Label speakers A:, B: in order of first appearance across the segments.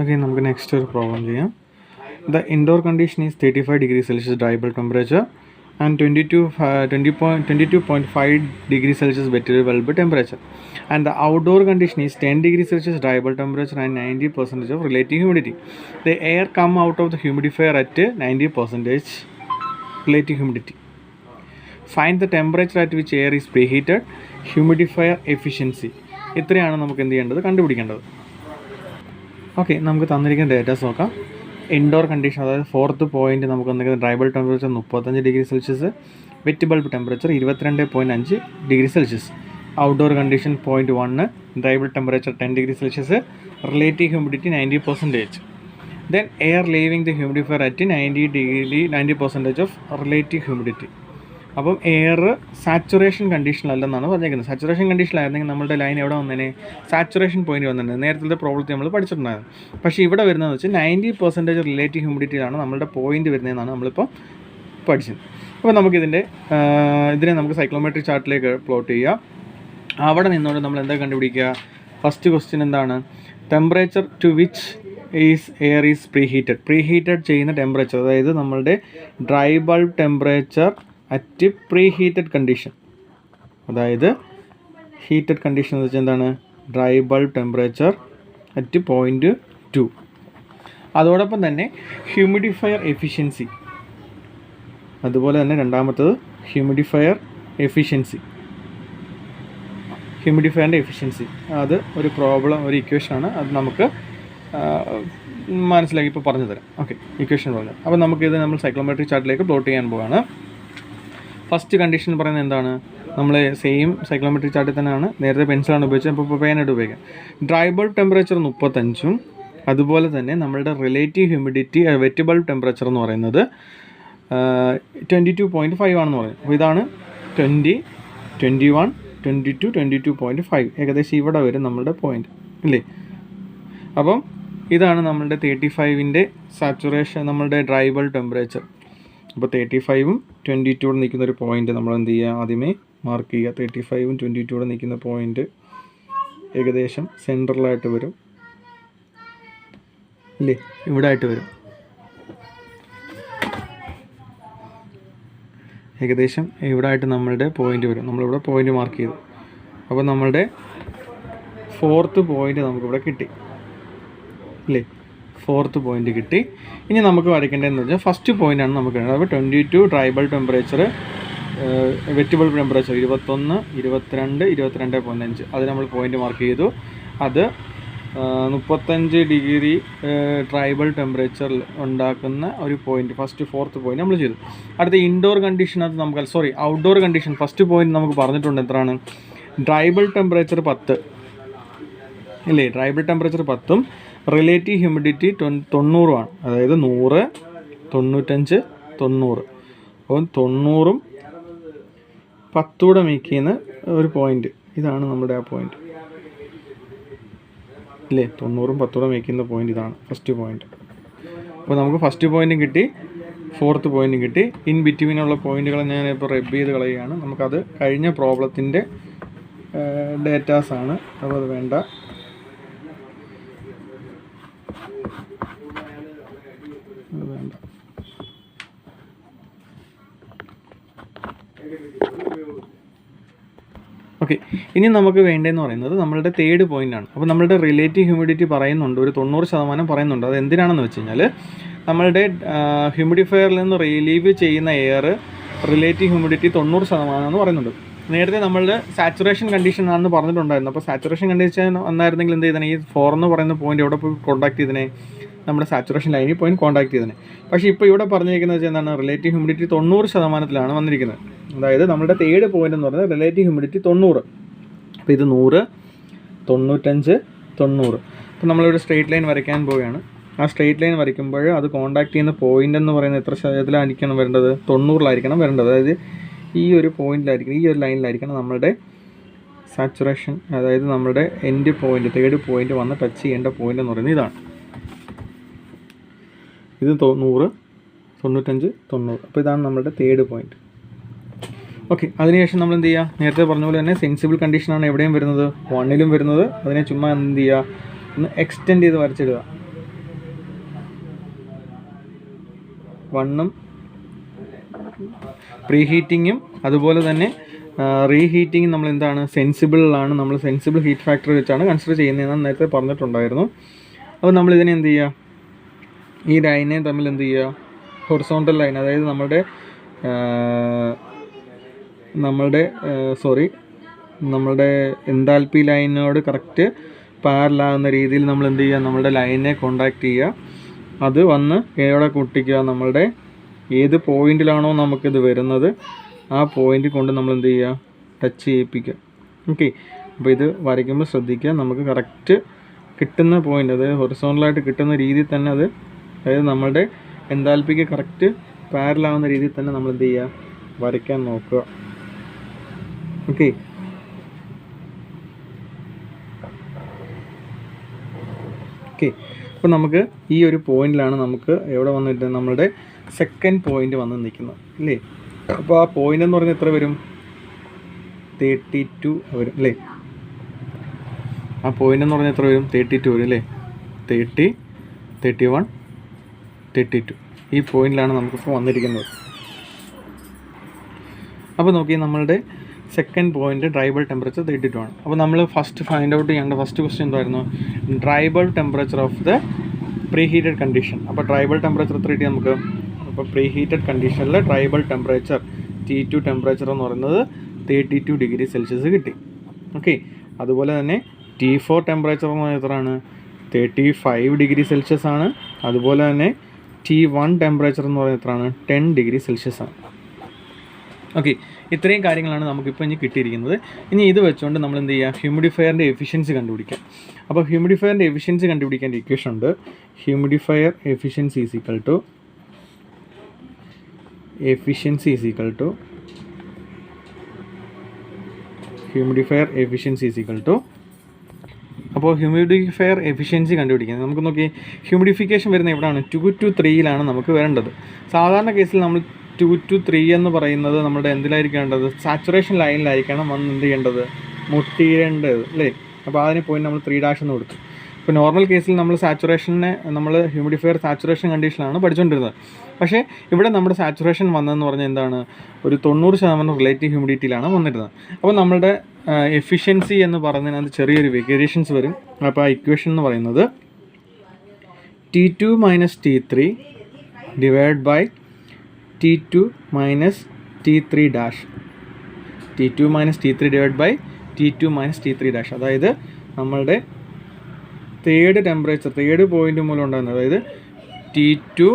A: Okay, നമുക്ക് next ഒരു problem ചെയ്യാം. The indoor condition is 35 degrees Celsius dry bulb temperature and 22.5 degrees Celsius wet bulb temperature. And the outdoor condition is 10 degrees Celsius dry bulb temperature and 90% of relative humidity. The air come out of the humidifier at 90% relative humidity. Find the temperature at which air is preheated, humidifier efficiency. ഇത്രയാണ് നമുക്ക് എന്ത് ചെയ്യേണ്ടത്, കണ്ടുപിടിക്കേണ്ടത്. Okay, നമുക്ക് തന്നിരിക്കുന്ന datas നോക്കാം. Indoor condition, അതായത് fourth point നമുക്ക് തന്നിരിക്കുന്നത് dry bulb temperature 35 degree Celsius, wet bulb temperature 22.5 degree Celsius. Outdoor condition point 1, dry bulb temperature 10 degree Celsius, relative humidity 90%. Then air leaving the humidifier at 90% of relative humidity. അപ്പം air saturation കണ്ടീഷനിലല്ലെന്നാണ് പറഞ്ഞേക്കുന്നത്. Saturation കണ്ടീഷനിലായിരുന്നെങ്കിൽ നമ്മുടെ line എവിടെ വന്നേനെ, saturation point വന്നേനെ. നേരത്തെ പ്രോബ്ലത്തിൽ നമ്മൾ പഠിച്ചിട്ടുണ്ടായിരുന്നു. പക്ഷേ ഇവിടെ വരുന്നതെന്ന് വെച്ചാൽ 90% റിലേറ്റീവ് ഹ്യൂമിഡിറ്റിയിലാണ് നമ്മളുടെ പോയിന്റ് വരുന്നതെന്നാണ് നമ്മളിപ്പോൾ പഠിച്ചത്. അപ്പോൾ നമുക്കിതിനെ നമുക്ക് സൈക്ലോമെട്രിക് ചാർട്ടിലേക്ക് പ്ലോട്ട് ചെയ്യുക. അവിടെ നിന്നുകൊണ്ട് നമ്മൾ എന്താ കണ്ടുപിടിക്കുക? ഫസ്റ്റ് ക്വസ്റ്റ്യൻ എന്താണ്? Temperature to which air is preheated ചെയ്യുന്ന ടെമ്പറേച്ചർ, അതായത് നമ്മളുടെ dry bulb temperature at pre heated condition, അതായത് ഹീറ്റഡ് കണ്ടീഷൻ എന്ന് വെച്ചാൽ എന്താണ്? Dry bulb temperature at 0.2. അതോടൊപ്പം തന്നെ ഹ്യൂമിഡിഫയർ എഫിഷ്യൻസി, അതുപോലെ തന്നെ രണ്ടാമത്തത് ഹ്യൂമിഡിഫയറിൻ്റെ എഫിഷ്യൻസി. അത് ഒരു ഇക്വേഷനാണ്. അത് നമുക്ക് മനസ്സിലാക്കി ഇപ്പോൾ പറഞ്ഞു തരാം. ഓക്കെ, ഇക്വേഷൻ പറഞ്ഞു. അപ്പോൾ നമുക്കിത് നമ്മൾ സൈക്ലോമെട്രിക് ചാർട്ടിലേക്ക് പ്ലോട്ട് ചെയ്യാൻ പോവുകയാണ്. ഫസ്റ്റ് കണ്ടീഷൻ പറയുന്നത് എന്താണ്? നമ്മൾ സെയിം സൈക്ലോമെട്രിക് ചാർട്ടിൽ തന്നെയാണ്, നേരത്തെ പെൻസിലാണ് ഉപയോഗിച്ചത്, അപ്പോൾ പേനായിട്ട് ഉപയോഗിക്കാം. ഡ്രൈ ബൾബ് ടെമ്പറേച്ചർ 35, അതുപോലെ തന്നെ നമ്മളുടെ relative humidity wet bulb temperature എന്ന് പറയുന്നത് 22.5 ആണെന്ന് പറയും. അപ്പോൾ ഇതാണ് 20, 21, 22, 22.5. ഏകദേശം ഇവിടെ വരും നമ്മളുടെ പോയിന്റ് ഇല്ലേ? അപ്പം ഇതാണ് നമ്മളുടെ 35ൻ്റെ സാച്ചുറേഷൻ, നമ്മളുടെ ഡ്രൈ ബൾബ് ടെമ്പറേച്ചർ. അപ്പോൾ 35ഉം 22 നിൽക്കുന്ന ഒരു പോയിന്റ് നമ്മൾ എന്ത് ചെയ്യുക? ആദ്യമേ മാർക്ക് ചെയ്യുക. 35ഉം 22 നിൽക്കുന്ന പോയിന്റ് ഏകദേശം സെൻട്രലായിട്ട് വരും ഇല്ലേ? ഇവിടെ ആയിട്ട് വരും. ഏകദേശം ഇവിടെ ആയിട്ട് നമ്മളുടെ പോയിന്റ് വരും. നമ്മളിവിടെ പോയിന്റ് മാർക്ക് ചെയ്തു. അപ്പോൾ നമ്മളുടെ ഫോർത്ത് പോയിന്റ് നമുക്കിവിടെ കിട്ടി ഇല്ലേ? ഫോർത്ത് പോയിന്റ് കിട്ടി. ഇനി നമുക്ക് വരയ്ക്കേണ്ടതെന്ന് വെച്ചാൽ ഫസ്റ്റ് പോയിൻ്റാണ് നമുക്ക് വേണ്ടത്. അപ്പോൾ 22 dry bulb temperature, wet bulb temperature 21, 22, 22.5. അത് നമ്മൾ പോയിന്റ് മാർക്ക് ചെയ്തു. അത് 35 ഡിഗ്രി ഡ്രൈ ബൾബ് ടെമ്പറേച്ചറിൽ ഉണ്ടാക്കുന്ന ഒരു പോയിന്റ്, ഫോർത്ത് പോയിന്റ് നമ്മൾ ചെയ്തു. അടുത്ത ഇൻഡോർ കണ്ടീഷൻ, അത് നമുക്ക് ഔട്ട്ഡോർ കണ്ടീഷൻ. ഫസ്റ്റ് പോയിന്റ് നമുക്ക് പറഞ്ഞിട്ടുണ്ട് എത്രയാണ്? ഡ്രൈ ബൾബ് ടെമ്പറേച്ചർ 10 ഇല്ലേ? ഡ്രൈ ബൾബ് ടെമ്പറേച്ചർ 10ഉം റിലേറ്റീവ് ഹ്യൂമിഡിറ്റി 90 അതായത് 100, 95, 90. അപ്പോൾ 90ഉം 10 മേക്ക് ചെയ്യുന്ന ഒരു പോയിന്റ്, ഇതാണ് നമ്മുടെ ആ പോയിന്റ് ഇല്ലേ? 90ഉം 10 മേക്ക് ചെയ്യുന്ന പോയിന്റ് ഇതാണ് ഫസ്റ്റ് പോയിന്റ്. അപ്പോൾ നമുക്ക് ഫസ്റ്റ് പോയിന്റും കിട്ടി, ഫോർത്ത് പോയിന്റും കിട്ടി. ഇൻ ബിറ്റ്വീനുള്ള പോയിന്റുകൾ ഞാൻ ഇപ്പോൾ റബ്ബ് ചെയ്ത് കളയുകയാണ്. നമുക്കത് കഴിഞ്ഞ പ്രോബ്ലത്തിൻ്റെ ഡേറ്റാസാണ്, അപ്പോൾ അത് വേണ്ട. ഓക്കെ, ഇനി നമുക്ക് വേണ്ടതെന്ന് പറയുന്നത് നമ്മളുടെ തേർഡ് പോയിൻ്റാണ്. അപ്പോൾ നമ്മളുടെ റിലേറ്റീവ് ഹ്യൂമിഡിറ്റി പറയുന്നുണ്ട്, ഒരു 90% പറയുന്നുണ്ട്. അത് എന്തിനാണെന്ന് വെച്ച് കഴിഞ്ഞാൽ നമ്മളുടെ ഹ്യൂമിഡിഫയറിൽ നിന്ന് റിലീവ് ചെയ്യുന്ന എയർ റിലേറ്റീവ് ഹ്യൂമിഡിറ്റി 90% എന്ന് പറയുന്നുണ്ട്. നേരത്തെ നമ്മളുടെ സാച്ചുറേഷൻ കണ്ടീഷൻ ആണെന്ന് പറഞ്ഞിട്ടുണ്ടായിരുന്നു. അപ്പോൾ സാച്ചുറേഷൻ കണ്ടീഷൻ വന്നായിരുന്നെങ്കിൽ എന്ത് ചെയ്തേ? ഈ 4 എന്ന് പറയുന്ന പോയിന്റ് എവിടെ പോയി കോൺടാക്ട് ചെയ്തതിനെ? നമ്മുടെ സാച്ചുറേഷൻ ലൈനിൽ പോയിന്റ് കോൺടാക്ട് ചെയ്തതിനെ. പക്ഷേ ഇപ്പോൾ ഇവിടെ പറഞ്ഞിരിക്കുന്നത് എന്താണ്? റിലേറ്റീവ് ഹ്യൂമിഡിറ്റി 90% വന്നിരിക്കുന്നത്. അതായത് നമ്മുടെ തേർഡ് പോയിന്റ് എന്ന് പറയുന്നത് റിലേറ്റീവ് ഹ്യൂമിഡിറ്റി 90. അപ്പോൾ ഇത് 100, 95, 90. അപ്പോൾ നമ്മളൊരു സ്ട്രെയിറ്റ് ലൈൻ വരയ്ക്കാൻ പോവുകയാണ്. ആ സ്ട്രെയിറ്റ് ലൈൻ വരയ്ക്കുമ്പോൾ അത് കോൺടാക്ട് ചെയ്യുന്ന പോയിന്റ് എന്ന് പറയുന്നത് എത്ര ശതമാനത്തിലായിരിക്കണം വരേണ്ടത്? 90-ലായിരിക്കണം വരേണ്ടത്. അതായത് ഈ ഒരു പോയിന്റിലായിരിക്കണം, ഈ ഒരു ലൈനിലായിരിക്കണം നമ്മളുടെ സാച്ചുറേഷൻ, അതായത് നമ്മുടെ എൻഡ് പോയിന്റ്, തേർഡ് പോയിന്റ് വന്ന് ടച്ച് ചെയ്യേണ്ട പോയിന്റ് എന്ന് പറയുന്നത് ഇതാണ്. ഇത് 100, 95, 90. അപ്പോൾ ഇതാണ് നമ്മുടെ തേർഡ് പോയിന്റ്. ഓക്കെ, അതിനുശേഷം നമ്മൾ എന്ത് ചെയ്യുക? നേരത്തെ പറഞ്ഞ പോലെ തന്നെ സെൻസിബിൾ കണ്ടീഷനാണ് എവിടെയും വരുന്നത്, 1ലും വരുന്നത്. അതിനെ ചുമ്മാ എന്ത് ചെയ്യുക? ഒന്ന് എക്സ്റ്റെൻഡ് ചെയ്ത് വരച്ചിടുക. 1ഉം പ്രീ ഹീറ്റിങ്ങും അതുപോലെ തന്നെ റീഹീറ്റിങ്ങും നമ്മൾ എന്താണ് സെൻസിബിളാണ്, നമ്മൾ സെൻസിബിൾ ഹീറ്റ് ഫാക്ടർ വെച്ചാണ് കൺസിഡർ ചെയ്യുന്നതെന്ന് നേരത്തെ പറഞ്ഞിട്ടുണ്ടായിരുന്നു. അപ്പോൾ നമ്മളിതിനെ എന്ത് ചെയ്യുക, ഈ ലൈനെ തമ്മിൽ എന്ത് ചെയ്യുക, ഹൊറിസോണ്ടൽ ലൈൻ, അതായത് നമ്മളുടെ എൻതാൽപ്പി ലൈനിനോട് കറക്റ്റ് പാരലാകുന്ന രീതിയിൽ നമ്മൾ എന്ത് ചെയ്യുക, നമ്മളുടെ ലൈനെ കോണ്ടാക്ട് ചെയ്യുക. അത് വന്ന് എവിടെ കൂട്ടിക്കുക, നമ്മളുടെ ഏത് പോയിന്റിലാണോ നമുക്കിത് വരുന്നത് ആ പോയിന്റ് കൊണ്ട് നമ്മൾ എന്ത് ചെയ്യുക, ടച്ച് ചെയ്യിപ്പിക്കുക. ഓക്കെ, അപ്പോൾ ഇത് വരയ്ക്കുമ്പോൾ ശ്രദ്ധിക്കുക, നമുക്ക് കറക്റ്റ് കിട്ടുന്ന പോയിന്റ്, അതായത് ഹൊറിസോണ്ടലായിട്ട് കിട്ടുന്ന രീതിയിൽ തന്നെ അത്, അതായത് നമ്മളുടെ എൻതാൽപ്പിക്ക് കറക്റ്റ് പാരലാവുന്ന രീതിയിൽ തന്നെ നമ്മൾ എന്ത് ചെയ്യുക, വരയ്ക്കാൻ നോക്കുക. ഓക്കെ, അപ്പോൾ നമുക്ക് ഈ ഒരു പോയിന്റിലാണ് നമുക്ക് എവിടെ വന്നിട്ട് നമ്മളുടെ സെക്കൻഡ് പോയിന്റ് വന്ന് നിൽക്കുന്നത് അല്ലേ. അപ്പോൾ ആ പോയിന്റ് എന്ന് പറഞ്ഞാൽ എത്ര വരും, 32 വരും അല്ലേ. ആ പോയിന്റ് എന്ന് പറഞ്ഞാൽ എത്ര വരും, 32 വരും അല്ലേ. 30, 31, 32 ഈ പോയിന്റിലാണ് നമുക്കിപ്പോൾ വന്നിരിക്കുന്നത്. അപ്പോൾ നോക്കി, നമ്മളുടെ second point dry bulb temperature 32 ആണ്. അപ്പോൾ നമ്മൾ ഫസ്റ്റ് ഫൈൻഡ് ഔട്ട് ചെയ്യേണ്ട ഫസ്റ്റ് ക്വസ്റ്റ്യൻ എന്തായിരുന്നു, dry bulb temperature of the pre heated condition. അപ്പോൾ ഡ്രൈ ബൾബ് ടെമ്പറേച്ചർ എത്ര കിട്ടി നമുക്ക്, അപ്പോൾ പ്രീ ഹീറ്റഡ് കണ്ടീഷനിൽ dry bulb temperature T2 temperature എന്ന് പറയുന്നത് 32 ഡിഗ്രി സെൽഷ്യസ് കിട്ടി. ഓക്കെ, അതുപോലെ തന്നെ T4 ടെമ്പറേച്ചർ എന്ന് പറയുന്നത് എത്രയാണ്, 35 ഡിഗ്രി സെൽഷ്യസ് ആണ്. അതുപോലെ തന്നെ T1 ടെമ്പറേച്ചർ എന്ന് പറയുന്നത് എത്രയാണ്, 10 ഡിഗ്രി സെൽഷ്യസ് ആണ്. ഓക്കെ, ഇത്രയും കാര്യങ്ങളാണ് നമുക്കിപ്പോൾ ഇനി കിട്ടിയിരിക്കുന്നത്. ഇനി ഇത് വെച്ചുകൊണ്ട് നമ്മൾ എന്ത് ചെയ്യുക, ഹ്യൂമിഡിഫയറിൻ്റെ എഫിഷ്യൻസി കണ്ടുപിടിക്കാം. അപ്പോൾ ഹ്യൂമിഡിഫയറിൻ്റെ എഫിഷ്യൻസി കണ്ടുപിടിക്കേണ്ട ഇക്വേഷൻ ഉണ്ട്. Humidifier efficiency is equal to അപ്പോൾ ഹ്യൂമിഡിഫയർ എഫിഷ്യൻസി കണ്ടുപിടിക്കുന്നത് നമുക്ക് നോക്കി, ഹ്യൂമിഡിഫിക്കേഷൻ വരുന്ന എവിടെയാണ്, 2 to 3 നമുക്ക് വരേണ്ടത്. സാധാരണ കേസിൽ നമ്മൾ 2 to 3 എന്ന് പറയുന്നത് നമ്മുടെ എന്തിലായിരിക്കേണ്ടത്, സാച്ചുറേഷൻ ലൈനിലായിരിക്കണം വന്ന് എന്ത് ചെയ്യേണ്ടത്, മുട്ടിയിടേണ്ടത് അല്ലേ. അപ്പോൾ അതിന് പോയിന്റ് നമ്മൾ 3' എന്ന് കൊടുക്കും. ഇപ്പോൾ നോർമൽ കേസിൽ നമ്മൾ ഹ്യൂമിഡിഫയർ സാച്ചുറേഷൻ കണ്ടീഷനാണ് പഠിച്ചുകൊണ്ടിരുന്നത്. പക്ഷേ ഇവിടെ നമ്മുടെ സാച്ചുറേഷൻ വന്നതെന്ന് പറഞ്ഞാൽ എന്താണ്, ഒരു 90% റിലേറ്റീവ് ഹ്യൂമിഡിറ്റിയിലാണ് വന്നിരുന്നത്. അപ്പോൾ നമ്മളുടെ എഫിഷ്യൻസി എന്ന് പറയുന്നതിനകത്ത് ചെറിയൊരു വേരിയേഷൻസ് വരും. അപ്പോൾ ആ ഇക്വേഷൻ എന്ന് പറയുന്നത് T2 minus T3 divided by T2 minus T3 dash. T2 minus T3 divided by T2 minus T3 dash. അതായത് നമ്മളുടെ തേർഡ് പോയിന്റ് മൂലം ഉണ്ടാകുന്നത്, അതായത് T2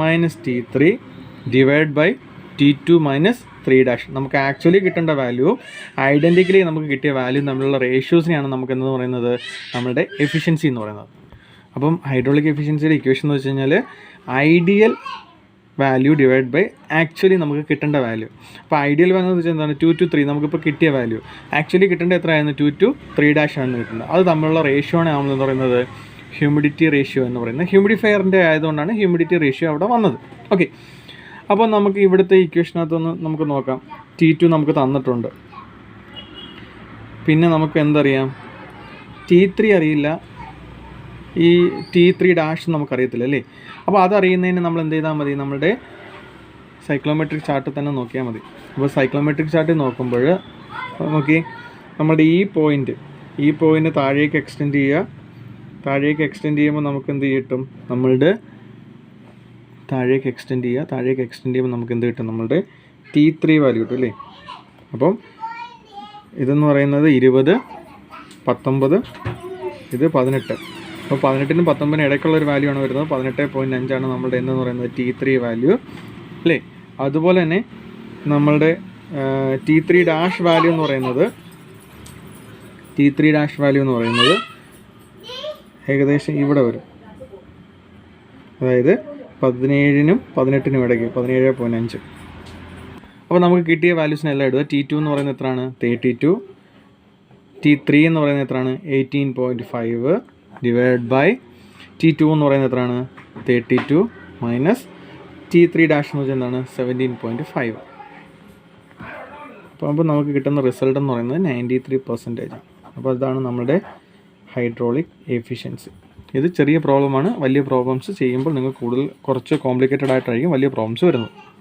A: minus T3 divided by T2 minus 3 dash. നമുക്ക് ആക്ച്വലി കിട്ടേണ്ട വാല്യൂ ഐഡൻറ്റിക്കലി നമുക്ക് കിട്ടിയ വാല്യൂ തമ്മിലുള്ള റേഷ്യോസിനെയാണ് നമുക്ക് എന്ന് പറയുന്നത് നമ്മളുടെ എഫിഷ്യൻസി എന്ന് പറയുന്നത്. അപ്പം ഹൈഡ്രോളിക് എഫിഷ്യൻസിയുടെ ഇക്വേഷൻ എന്ന് വെച്ച് കഴിഞ്ഞാൽ ideal value divide by actually നമുക്ക് കിട്ടേണ്ട വാല്യൂ. അപ്പോൾ ഐഡിയൽ വാല്യൂ എന്ന് വെച്ചാൽ എന്താണ്, 2 to 3 നമുക്കിപ്പോൾ കിട്ടിയ വാല്യൂ. ആക്ച്വലി കിട്ടേണ്ട എത്രയായിരുന്നു, 2 to 3 dash ആണ് കിട്ടുന്നത്. അത് തമ്മിലുള്ള റേഷ്യോ ആണ് നമ്മൾ എന്ന് പറയുന്നത് ഹ്യൂമിഡിറ്റി റേഷ്യോ എന്ന് പറയുന്നത്. ഹ്യൂമിഡിഫയറിൻ്റെ ആയതുകൊണ്ടാണ് ഹ്യൂമിഡിറ്റി റേഷ്യോ അവിടെ വന്നത്. ഓക്കെ, അപ്പോൾ നമുക്ക് ഇവിടുത്തെ ഇക്വേഷനകത്തൊന്ന് നമുക്ക് നോക്കാം. T2 നമുക്ക് തന്നിട്ടുണ്ട്. പിന്നെ നമുക്ക് എന്തറിയാം, T3 അറിയില്ല, ഈ T3 ഡാഷ് നമുക്കറിയത്തില്ല അല്ലേ. അപ്പോൾ അതറിയുന്നതിന് നമ്മൾ എന്ത് ചെയ്താൽ മതി, നമ്മുടെ സൈക്ലോമെട്രിക് ചാർട്ട് തന്നെ നോക്കിയാൽ മതി. അപ്പോൾ സൈക്ലോമെട്രിക് ചാർട്ട് നോക്കുമ്പോൾ നോക്കി, നമ്മുടെ ഈ പോയിൻ്റ് താഴേക്ക് എക്സ്റ്റെൻഡ് ചെയ്യുമ്പോൾ നമുക്ക് എന്ത് കിട്ടും, നമ്മളുടെ താഴേക്ക് എക്സ്റ്റെൻഡ് ചെയ്യുമ്പോൾ നമുക്ക് എന്ത് കിട്ടും, നമ്മളുടെ T3 വാല്യൂ കിട്ടും അല്ലേ. അപ്പം ഇതെന്ന് പറയുന്നത് 20, 19, ഇത് 18. അപ്പോൾ 18-നും 19-നും ഇടയ്ക്കുള്ള ഒരു വാല്യൂ ആണ് വരുന്നത്. 18.5 നമ്മളുടെ എന്ന് പറയുന്നത് T3 വാല്യൂ അല്ലേ. അതുപോലെ തന്നെ നമ്മളുടെ T3 ഡാഷ് വാല്യൂ എന്ന് പറയുന്നത് ഏകദേശം ഇവിടെ വരും, അതായത് 17-നും 18-നും ഇടയ്ക്ക് 17.5. അപ്പോൾ നമുക്ക് കിട്ടിയ വാല്യൂസിനെല്ലാം ഇടുക. T2 എന്ന് പറയുന്നത് എത്രയാണ്, 32. T3 എന്ന് പറയുന്നത് എത്രയാണ്, 18.5 ഡിവൈഡ് ബൈ T2 എന്ന് പറയുന്നത് എത്രയാണ്, 32 മൈനസ് T3 ഡാഷ് എന്ന് വെച്ചാൽ എന്താണ്, 17.5. അപ്പോൾ നമുക്ക് കിട്ടുന്ന റിസൾട്ട് എന്ന് പറയുന്നത് 93%. അപ്പോൾ അതാണ് നമ്മുടെ ഹൈഡ്രോളിക് എഫിഷ്യൻസി. ഇത് ചെറിയ പ്രോബ്ലമാണ്. വലിയ പ്രോബ്ലംസ് ചെയ്യുമ്പോൾ നിങ്ങൾക്ക് കുറച്ച് കോംപ്ലിക്കേറ്റഡ് ആയിട്ടായിരിക്കും വലിയ പ്രോബ്ലംസ് വരുന്നത്.